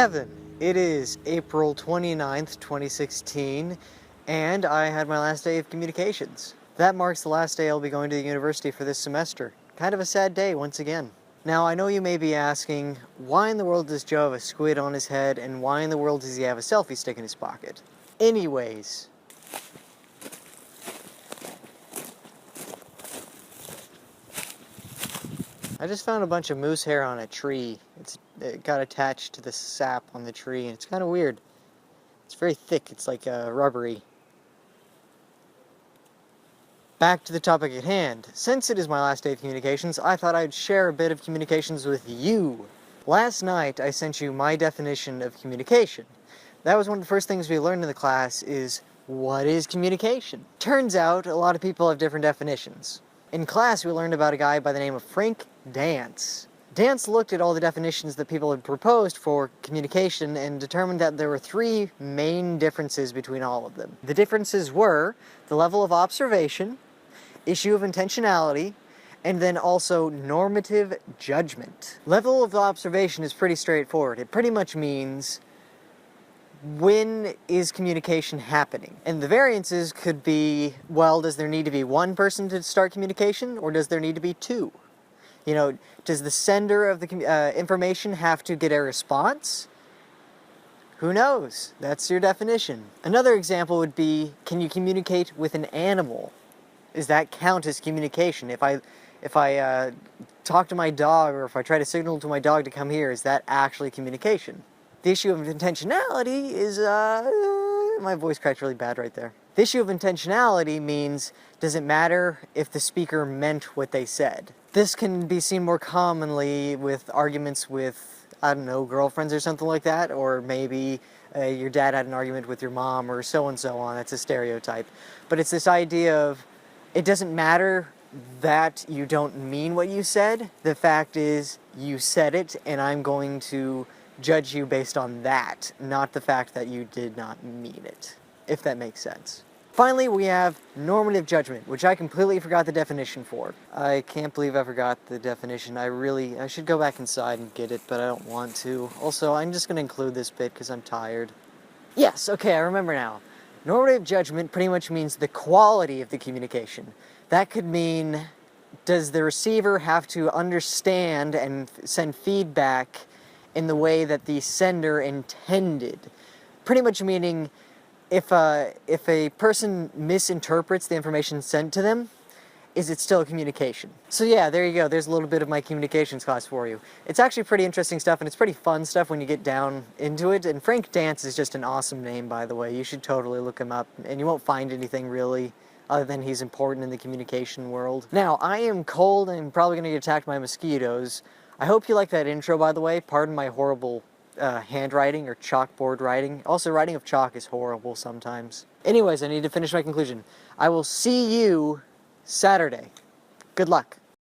Evan, it is April 29th, 2016, and I had my last day of communications. That marks the last day I'll be going to the university for this semester. Kind of a sad day once again. Now, I know you may be asking, why in the world does Joe have a squid on his head, and why in the world does he have a selfie stick in his pocket? Anyways, I just found a bunch of moose hair on a tree. It got attached to the sap on the tree, and it's kind of weird. It's very thick, it's like rubbery. Back to the topic at hand. Since it is my last day of communications, I thought I'd share a bit of communications with you. Last night, I sent you my definition of communication. That was one of the first things we learned in the class is, what is communication? Turns out, a lot of people have different definitions. In class, we learned about a guy by the name of Frank Dance. Dance looked at all the definitions that people had proposed for communication and determined that there were three main differences between all of them. The differences were the level of observation, issue of intentionality, and then also normative judgment. Level of observation is pretty straightforward. It pretty much means when is communication happening? And the variances could be, well, does there need to be one person to start communication, or does there need to be two? You know, does the sender of the information have to get a response? Who knows? That's your definition. Another example would be, can you communicate with an animal? Does that count as communication? If I talk to my dog, or if I try to signal to my dog to come here, is that actually communication? The issue of intentionality is, my voice cracked really bad right there. The issue of intentionality means, does it matter if the speaker meant what they said? This can be seen more commonly with arguments with, I don't know, girlfriends or something like that, or maybe your dad had an argument with your mom, or so and so on. That's a stereotype. But it's this idea of, it doesn't matter that you don't mean what you said. The fact is, you said it, and I'm going to judge you based on that, not the fact that you did not mean it, if that makes sense. Finally, we have normative judgment, which I completely forgot the definition for. I can't believe I forgot the definition. I should go back inside and get it, but I don't want to. Also, I'm just going to include this bit because I'm tired. Yes, okay, I remember now. Normative judgment pretty much means the quality of the communication. That could mean, does the receiver have to understand and send feedback in the way that the sender intended? Pretty much meaning, if a person misinterprets the information sent to them, is it still communication? So yeah, there you go. There's a little bit of my communications class for you. It's actually pretty interesting stuff, and it's pretty fun stuff when you get down into it. And Frank Dance is just an awesome name, by the way. You should totally look him up, and you won't find anything really other than he's important in the communication world. Now, I am cold and I'm probably going to get attacked by mosquitoes. I hope you like that intro, by the way. Pardon my horrible handwriting or chalkboard writing. Also, writing of chalk is horrible sometimes. Anyways, I need to finish my conclusion. I will see you Saturday. Good luck.